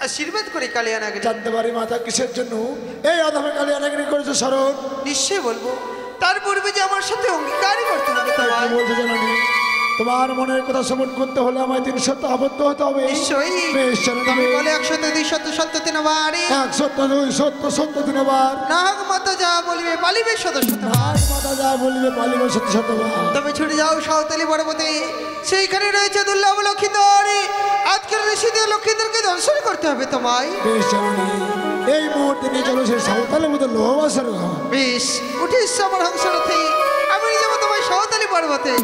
আশীর্বাদ করে কালিয়া নাগিনী। জানতে পারি মাতা কিসের জন্য এই অধমে কালিয়া নাগিনী করেছে স্মরণ? নিশ্চয় বলবো, তার পূর্বে যে আমার সাথে অঙ্গীকারই করতে হবে কি তোমায়। বলছো জানি? তোমার মনের কথা শ্রবণ করতে হলে আমায় 3 সত্য আবদ্ধ হতে হবে। নিশ্চয়ই। বেশ চলো তুমি বলে 1 সত্য 2 সত্য সত্য 3 বারে 1 সত্য 2 সত্য সত্য 3 বার নাগ মাতা যা বলিবে পালিবে শত শতবার। মাতা যা বলিবে পালিবে সত্য শতবার। তবে ছুটে যাও সাঁওতালি পর্বতে, সেইখানে রয়েছে দুর্লভ লক্ষ্মীধর। আজকের ঋষিদের লক্ষ্মীদেরকে দর্শন করতে হবে তোমায়। বেশ চলো এই মুহূর্তে নিয়ে চলো সেই সাঁওতালের মধ্যে লোহবাসের ঘর। বেশ উঠে এসছো আমার হংসরথে, আমি নিয়ে যাবো তোমায় সাঁওতালি পর্বতে।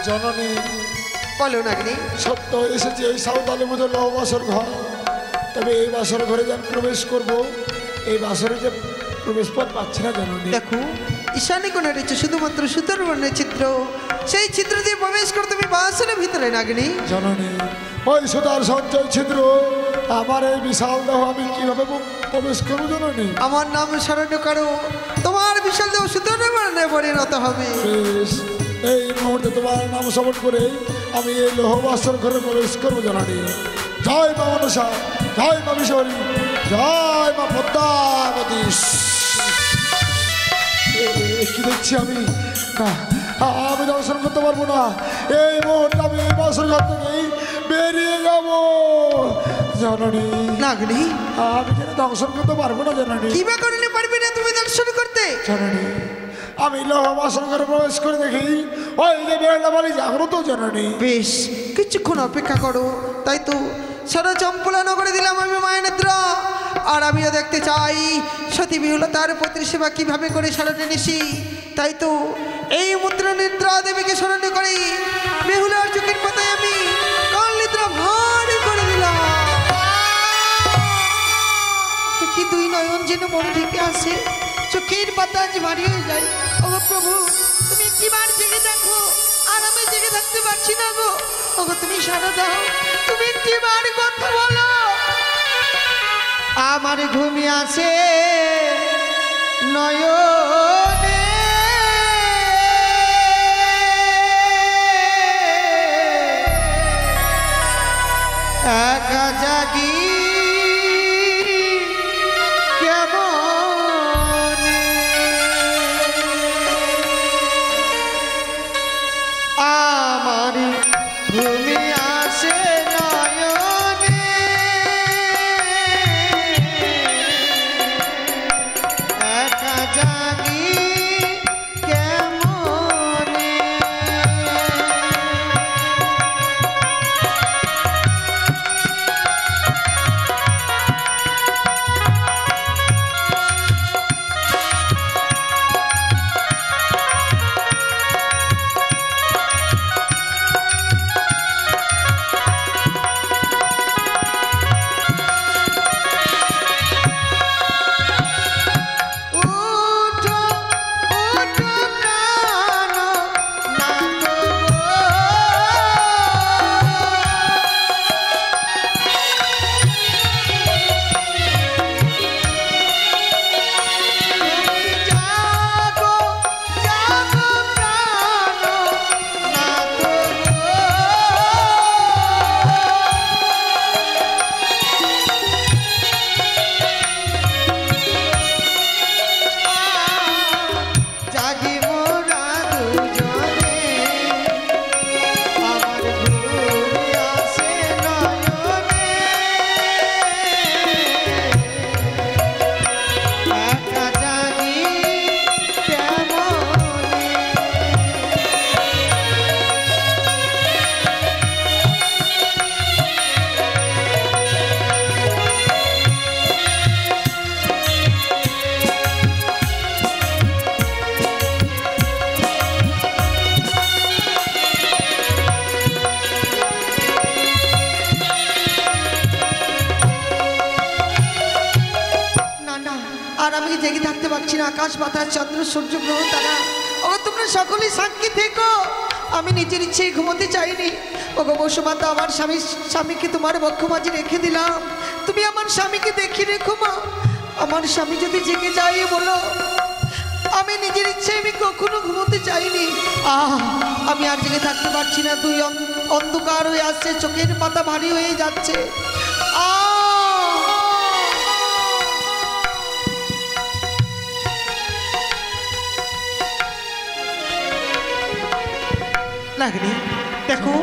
জননী বলো নাগিনী। সত্য এসেছে এই সাঁওতালের মধ্যে লোহবাসের ঘর। তবে এই বাসর ঘরে যখন প্রবেশ করব, এই বাসরে যে প্রবেশ পথ পাচ্ছি না জননী। দেখো ঈশানী কোণে রয়েছে শুধুমাত্র সুতোর বর্ণের চিত্র, সেই চিত্র দিয়ে প্রবেশ করো তুমি বাসনের ভিতরে নাগিনী। জননী ওই সুতার সঞ্চয় ছিদ্র আমার এই বিশাল দেহ আমি কিভাবে প্রবেশ করবো জননী? আমার নাম স্মরণ করো, তোমার বিশাল দেহ সুতোর বর্ণে পরিণত হবে। বেশ এই মুহূর্তে তোমার নাম স্মরণ করে আমি এই লোহবাসর ঘরে প্রবেশ করবো জননী। জয় মা মনসা, জয় মা বিশ্বরী, জয় মা পদ্মাবতী। কি দেখছি আমি? না, আমি দর্শন করতে পারবো না। এই মুহূর্তে আমি এই বাসর ঘর থেকেই বেরিয়ে যাব জননী। নাগিনী আমি যেন দর্শন করতে পারবো না জননী। কি বা করলে পারবে না তুমি দর্শন করতে? জননী আমি লোহবাসর ঘরে প্রবেশ করে দেখি ওই যে বেলা বাড়ি জাগ্রত জননী। বেশ কিছুক্ষণ অপেক্ষা করো। তাই তো সারা চম্পলা নগরে দিলাম আমি মায়ের নিদ্রা, আর আমিও দেখতে চাই সতী বিহুলতার পত্রী সেবা কিভাবে করে স্মরণে নিশি। তাই তো এই মুদ্রা নিদ্রা দেবীকে স্মরণ করি বেহুলার চোখের পাতায় আমি কাল নিদ্রা ভারী করে দিলাম। কি দুই নয়ন যেন মনে ঢেকে আসে, চোখের পাতা আজ ভারী হয়ে যায়। ও প্রভু তুমি একটিবার জেগে দেখো, আর আমি জেগে থাকতে পারছি না গো। ওগো তুমি সারা দাও, তুমি একটিবার কথা বলো। আমার ঘুমি আসে নয়নে, একা জাগি কেমনে, আমার ঘুমি আসে নয়নে, একা জাগি কেমনে। আর আমি জেগে থাকতে পারছি না। আকাশ বাতাস চন্দ্র সূর্য গ্রহ তারা, ও তোমরা সকলেই সাক্ষী থেকো, আমি নিজের ইচ্ছে ঘুমোতে চাইনি। ওগো বসুমাতা, আমার স্বামীকে তোমার বক্ষ মাঝে রেখে দিলাম, তুমি আমার স্বামীকে দেখে রেখো মা। আমার স্বামী যদি জেগে যায় বলো, আমি নিজের ইচ্ছে আমি কখনো ঘুমোতে চাইনি। আমি আর জেগে থাকতে পারছি না, তুই অন্ধকার হয়ে আসছে, চোখের পাতা ভারী হয়ে যাচ্ছে। লাগনি দেখো,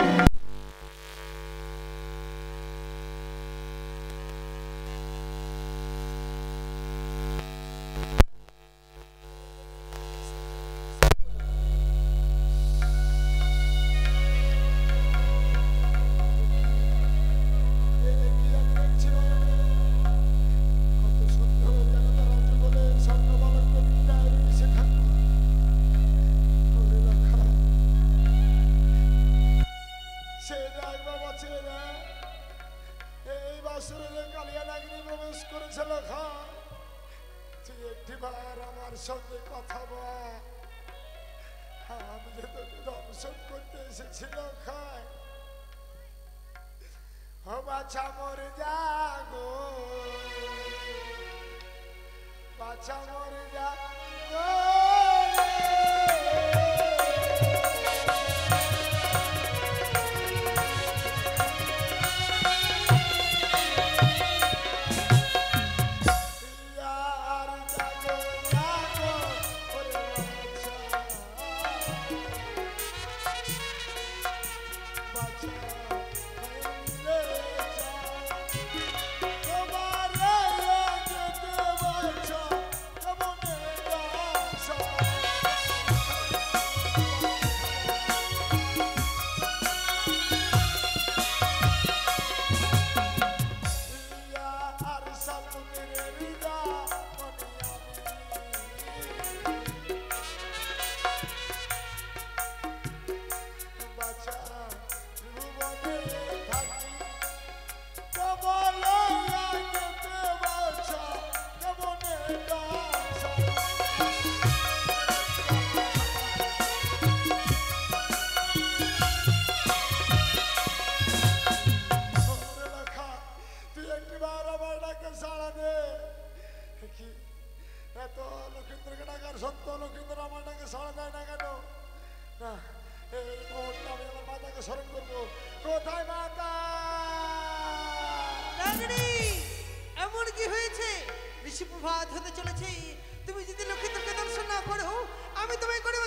আমার সঙ্গে কথা বল, আমি যে তোকে দর্শন করতে এসেছিলাম খায়, ও বাছা মরে যাগো, বাছা মরে যাগো। এমন কি হয়েছে? ঋষি প্রভাত হতে চলেছে, তুমি যদি লক্ষ্মীদেরকে দর্শন না করো, আমি তোমায় করিব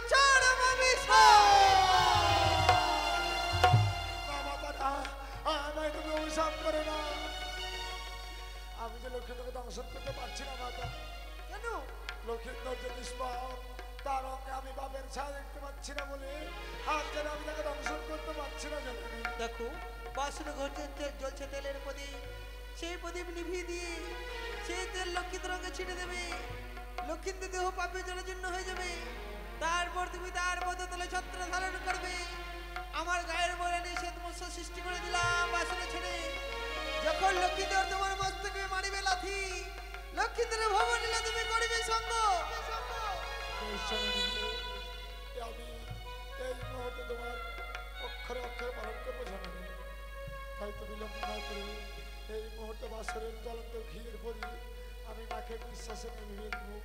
তুমি অভিশাপ করে না। আমি যে লক্ষ্মীদেরকে দর্শন করতে পারছি না মাতা। কেন? লক্ষ্মীন্দর যে নিষ্পাপ, তার অঙ্গে আমি বাপের ছায়া দেখতে পাচ্ছি না বলে আজ যেন আমি তাকে দর্শন করতে পারছি না। দেখো, বাসন ঘরতে জ্বলছে তেলের প্রদীপ, সেই প্রদীপ নিভিয়ে দিয়ে সেই তেল লক্ষ্মীদের রঙে ছিটে দেবে, লক্ষ্মীদের দেহ পাপে জলজীর্ণ হয়ে যাবে। তারপর তুমি তার বদলে ছত্র ধারণ করবে। আমার গায়ের বলে নিয়ে সে তোমার সৃষ্টি করে দিলাম বাসনে ছেড়ে। যখন লক্ষ্মীদের তোমার মস্তকে মারিবে লাথি, লক্ষ্মীদের ভবন নিলে তুমি করিবে সঙ্গ। আমি এই মুহূর্তে তোমার অক্ষরে অক্ষরে পালন করবো জানানি। তাই তো বিলম্ব না করে এই মুহূর্তে বাসরের জ্বলন্ত ঘিয়ের পরি আমি নাকে বিশ্বাসে নেমে মুখ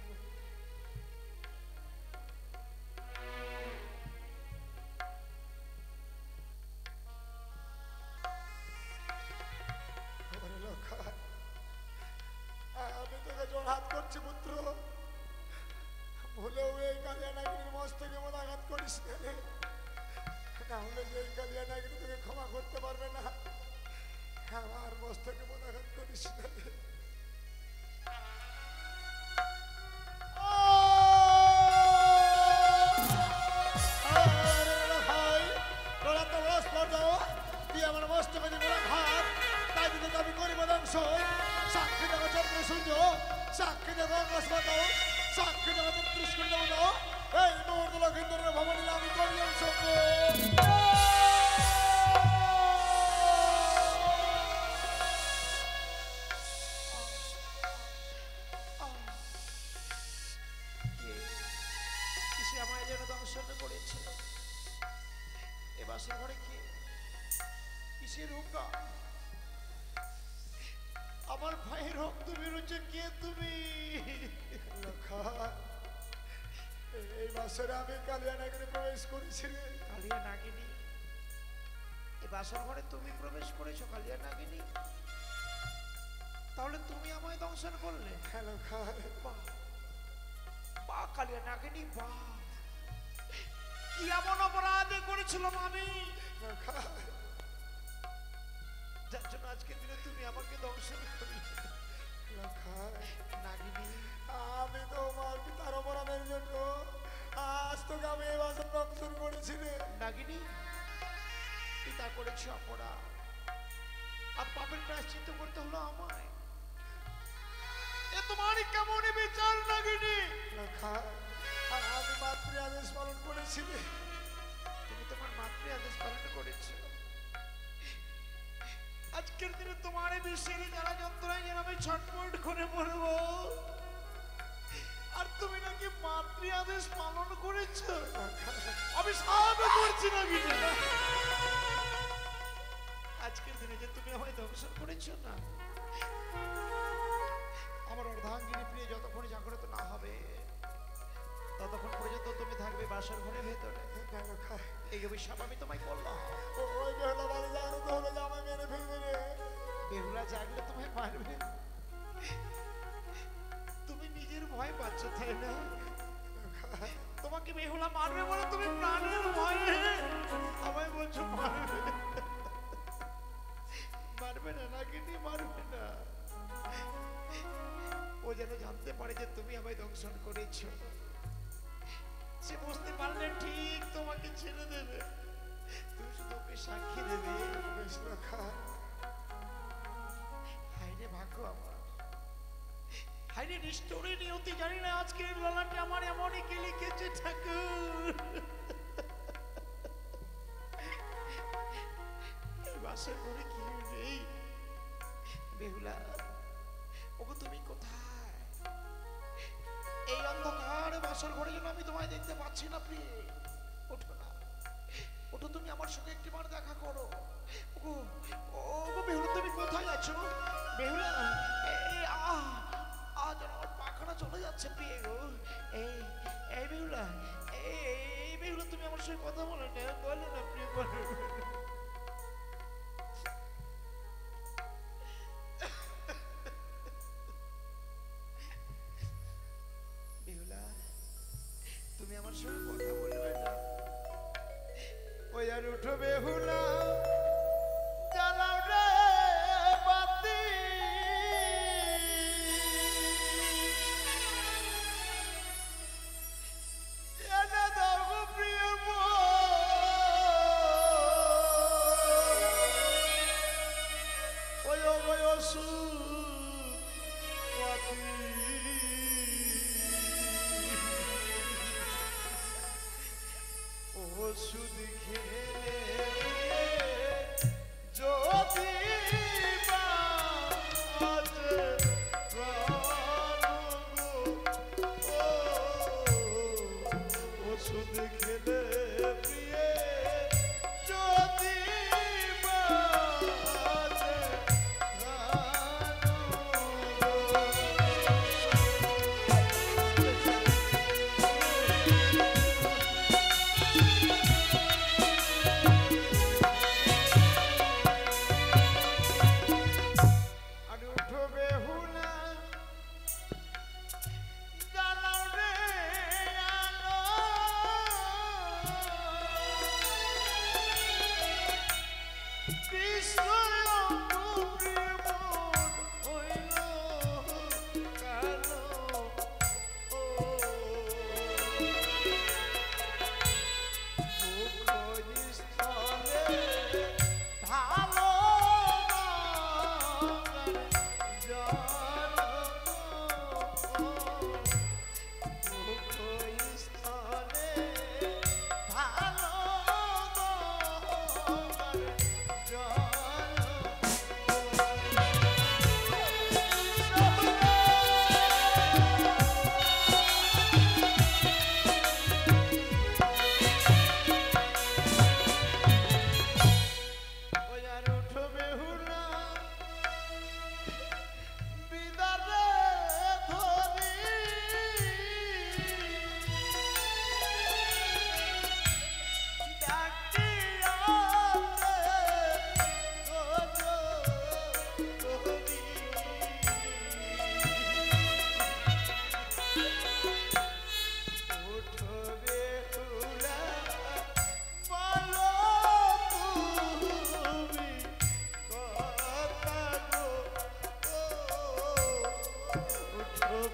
আমি তোকে জোড়হাত করছি পুত্র, ভুলেও এই কালিয়া নাগিনীর মস্তকে মন আঘাত করিস না হলে যে এই কালিয়া নাগিনী তোকে ক্ষমা করতে পারবে না। আমার মস্তকে মন আঘাত করিস না। তুই আমার মস্তকে যে মোরা ঘাত, তাই কিন্তু দাবি করিব ধ্বংস। সাক্ষী দেখো চন্দ্র সূর্য, সাক্ষী দেখো অকস্মাত, সাক্ষী দেখো ত্রিষ্কুণ্ড এই মুহূর্তে লক্ষিন্দরের ভবনীলা আমি করিলাম সঙ্গ। আমায় যেন দংশন বাসর ঘরে কে? কিসের হুঙ্কার? আমার ভাইয়ের রক্ত বেরোচ্ছে, কে তুমি? এই বছরে আমি কালিয়া নগরে প্রবেশ করেছি। কালিয়া নাগিনী? এই বাসর ঘরে তুমি প্রবেশ করেছো কালিয়া নাগিনী? তাহলে তুমি আমায় দংশন করলে? বাহ বাহ কালিয়া নাগিনী, বাহ! কি এমন অপরাধ করেছিলাম আমি যার জন্য আজকের দিনে তুমি আমাকে দংশন করলে? নাগিনী, আমি তোমার পিতার অপরাধের জন্য আজ তোকে আমি এই বছর দংশন করেছি রে। নাগিনী, পিতা করেছে অপরাধ, আর পাপের প্রায়শ্চিত্ত করতে হলো আমায়। এ তোমারই কেমন বিচার নাগিনী? আমি মাতৃ আদেশ পালন করেছি। তুমি তোমার মাতৃ আদেশ পালন করেছ। আজকের দিনে তোমার এই বিশ্বের যারা যন্ত্রণায় যেন আমি ছটফট করে মরবো, আর তুমি নাকি মাতৃ আদেশ পালন করেছ? আমি সাহায্য করছি নাগিনী। আজকের দিনে যে তুমি আমায় দংশন করেছ না, আমার অর্ধাঙ্গিনী প্রিয় যতক্ষণ জাগ্রত না হবে ততক্ষণ পর্যন্ত তুমি থাকবে বাসর ঘরের ভেতরে। এই অভিশাপ আমি তোমায় করলাম। ওই বেহুলা বাড়ি জাগ্রত হলে যে আমায় মেরে ফেলবে রে। বেহুলা জাগলে তোমায় মারবে? তুমি নিজের ভয় পাচ্ছ তাই না? তোমাকে বেহুলা মারবে বলে তুমি প্রাণের ভয়ে আমায় বলছো মারবে। মারবে না নাগিনী, মারবে না। ও যেন জানতে পারে যে তুমি আমায় দংশন করেছো, সে বুঝতে পারলে ঠিক তোমাকে ছেড়ে দেবে। তুমি শুধু ওকে সাক্ষী দেবে। হাইরে ভাগ্য আমার, হাইরে নিষ্ঠুরে নিয়তি, জানি না আজকের ললাটে আমার এমনই কে লিখেছে ঠাকুর। এই বাসর ঘরে কি নেই? বেহুলা, ওগো তুমি কোথায়? এই অন্ধকার বাসর ঘরে যেন আমি তোমায় দেখতে পাচ্ছি না প্রিয়ে। ওঠো না, ওঠো, তুমি আমার সঙ্গে একটিবার দেখা করো। ওগো ওগো বেহুলা, তুমি কোথায় আছো? বেহুলা, আজ আমার পাখানা চলে যাচ্ছে প্রিয়ে গো। এই বেহুলা, এই বেহুলা, তুমি আমার সঙ্গে কথা বলো না, বলো না প্রিয়, বলো। তুমি আমার সঙ্গে কথা বলবে না? ওই আর উঠো বেহুলা, জ্বালাও রে বাতি, এনে দাও গো প্রিয় ওই ওই অসুপাতি। ওষুধ খেলে যদি বাঁচে প্রাণ গো, ওষুধ খেলে প্রিয়ে যদি বাঁচে প্রাণ গো।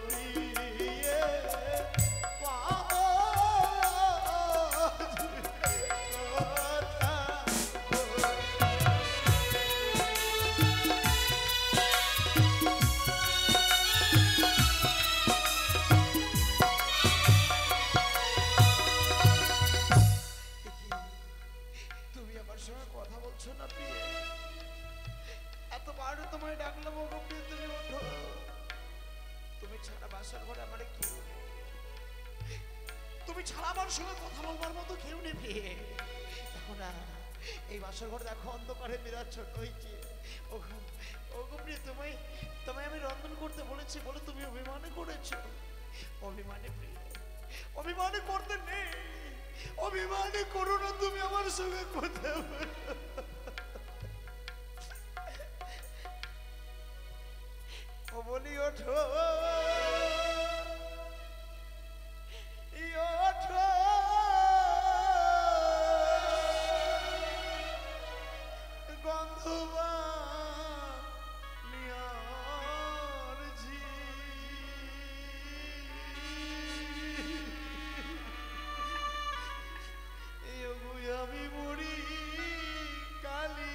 প্রিয়ে পাওয়া তুমি আমার সঙ্গে কথা বলছো না প্রিয়ে? এতবার তোমায় ডাকলাম, ওগো প্রিয়ে তুমি ওঠো। তুমি ছাড়া বাসার ঘরে আমার কেউ নেই, তুমি ছাড়া আমার সঙ্গে কথা বলবার মতো কেউ নেই প্রিয়ে। দেখো না এই বাসার ঘরে দেখো অন্ধকারে বিরাচ্ছন্ন হয়েছে। ওগো ওগো প্রিয়ে তোমায় তোমায় আমি রন্ধন করতে বলেছি বলে তুমি অভিমানে করেছো। অভিমানে প্রিয়ে অভিমানে করতে নেই, অভিমানে করো না তুমি আমার সঙ্গে কথা বলো। ও বলি ওঠো ওঠো গন্ধবানিয়ার ঝি আমি মরি কালি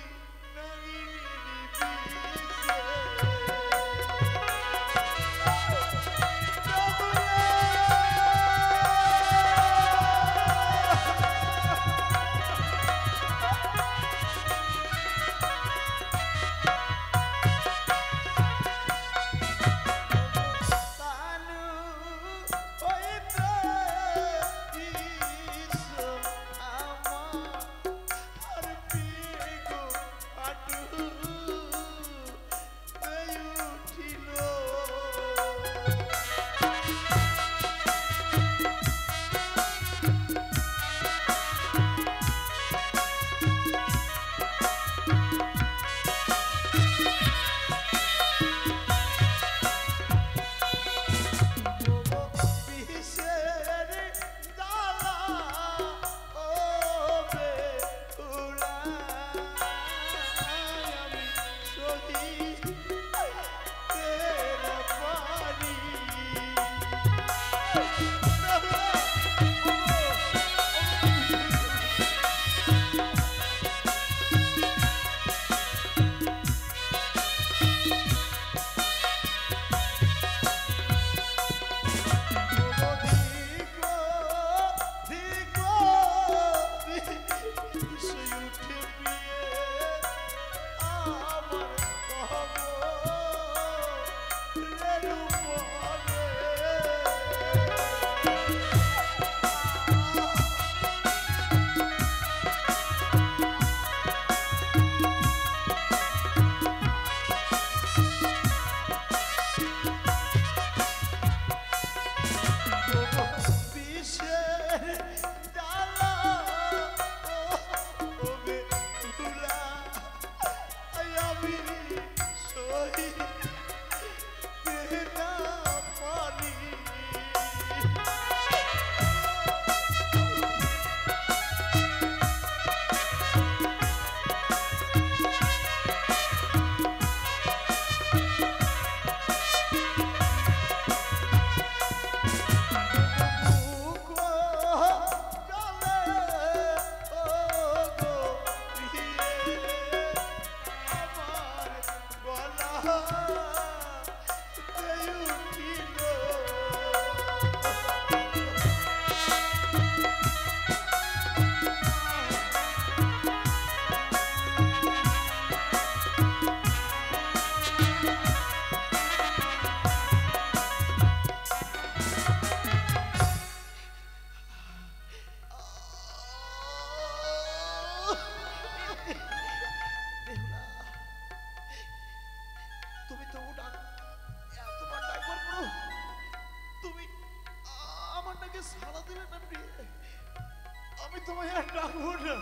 তোমায় আর ডাকবো না,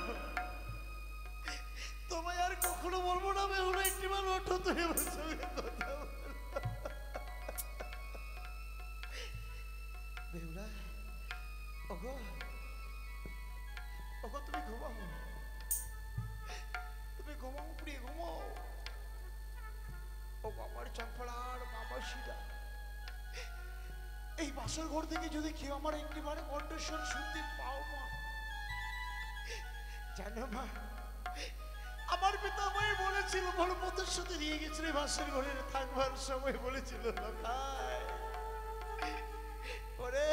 তোমায় আর কখনো বলবো না বেহুলা একটিবার ওঠো, তুমি আমার সঙ্গে কথা বলো। বেহুলা ওগো ওগো তুমি ঘুমাও, তুমি ঘুমাও প্রিয় ঘুমাও। ও আমার চম্পড়ার মামা শিরা এই বাসর ঘর থেকে যদি কেউ আমার একটিবারে কণ্ঠস্বর শুনতে পাও মা, জানো মা, আমার পিতা আমায় বলেছিল বড় পথের সাথে নিয়ে গেছিল বাসর ঘরে থাকবার সময় বলেছিল ওরে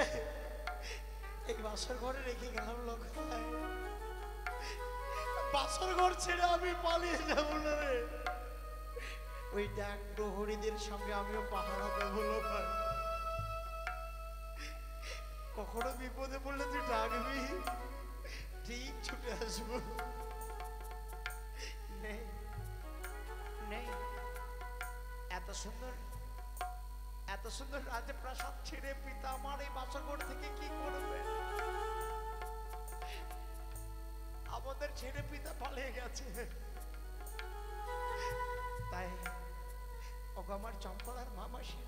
এই বাসর ঘরে রেখে গেলাম লোকায়, বাসর ঘর ছেড়ে আমি পালিয়ে যাব না রে, ওই ডাক প্রহরীদের সঙ্গে আমিও পাহারা দেবো লোকায়, কখনো বিপদে পড়লে তুই ডাকবি ঠিক ছুটে আসবো। নেই নেই এত সুন্দর রাজপ্রাসাদ ছেড়ে পিতা আমার এই বাসরঘর থেকে কি করবে? আমাদের ছেড়ে পিতা পালিয়ে গেছে, তাই ওগো আমার চম্পলার মামাসি,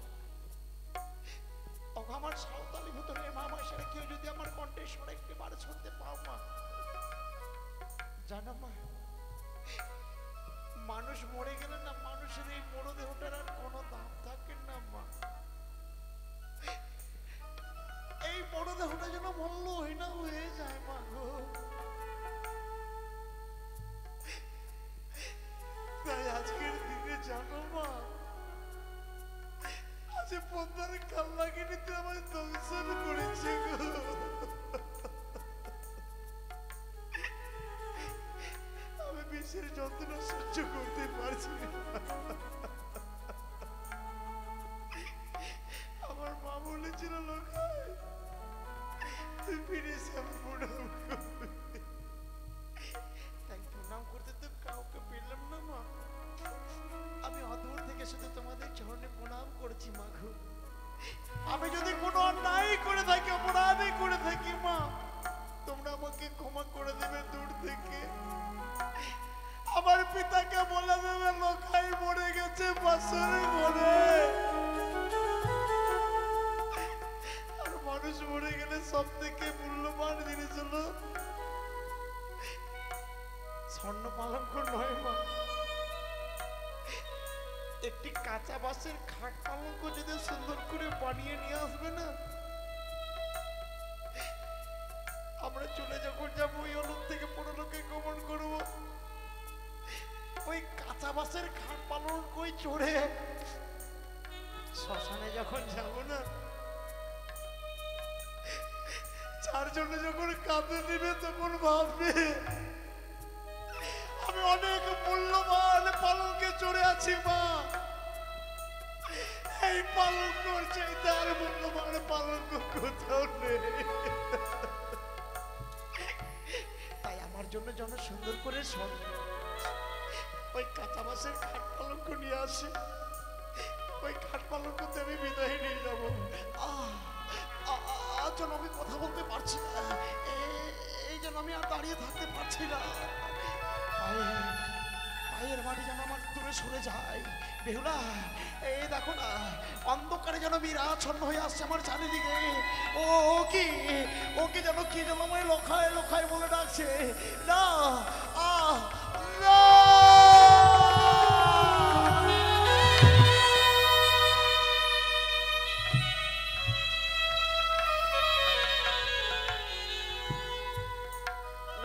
ওগো আমার সাঁওতালি ভূতনের মামাসিরা কেউ যদি আমার কণ্ঠে স্বর একটি বার শুনতে পাও মা, জানো মা, মানুষ মরে গেলে না মানুষের এই মরদেহটার আর কোনো দাম থাকে না মা, এই মরদেহটা যেন মূল্যহীন হয়ে যায় মা গো। তাই আজকের দিনে জানো মা, আজ পদ্মার কাল্লাগিনীতে আমার দংশন করেছে গো, আমি বিষের যন্ত্রণা সহ্য করতে পারছি না, আমার মা বলেছিল লোকায় তুই ফিরে এসে আমার প্রণাম করবি, তাই প্রণাম করতে তো কাউকে পেলাম না মা, আমি অদূর থেকে শুধু তোমাদের চরণে প্রণাম করছি মা গো, আমি যদি কোনো অন্যায় করে থাকি অপরাধী করে থাকি মা তোমরা আমাকে ক্ষমা করে দেবে দূর থেকে, আমার পিতাকে বলে দেবে লোকাই মরে গেছে বাসরে ঘরে, আর মানুষ মরে গেলে সব থেকে মূল্যবান জিনিস হলো স্বর্ণ পালঙ্ক নয় মা, একটি কাঁচা বাঁশের খাট পালঙ্ক যদি সুন্দর করে বানিয়ে নিয়ে আসবে না, আমরা চলে যখন যাবো ওই অলোক থেকে পরলোকে গমন করবো, ওই কাঁচা বাঁশের খাট পালঙ্কই চড়ে শ্মশানে যখন যাবো না, যার জন্য যখন কাঁদে নিবে তখন ভাববে আমি অনেক মূল্যবান পালঙ্কে চড়ে আছি মা, এই পালঙ্কর চাইতে আর মূল্যবান পালঙ্ক কোথাও নেই, তাই আমার জন্য যেন সুন্দর করে ওই কাঁচা বাঁশের খাট পালঙ্ক নিয়ে আসে, ওই খাট পালঙ্কতে আমি বিদায় নিয়ে যাবো। যেন আমি কথা বলতে পারছি না, এই যেন আমি আর দাঁড়িয়ে থাকতে পারছি না, পায়ের বাড়ি যেন আমার দূরে সরে যায়। বেহুলা এই দেখো না অন্ধকারে যেন বিরাচ্ছন্ন হয়ে আসছে আমার চারিদিকে, ও কি যেন কি যেন আমায় লোখায় লোখায় বলে ডাকছে, না না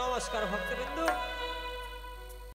নমস্কার ভক্ত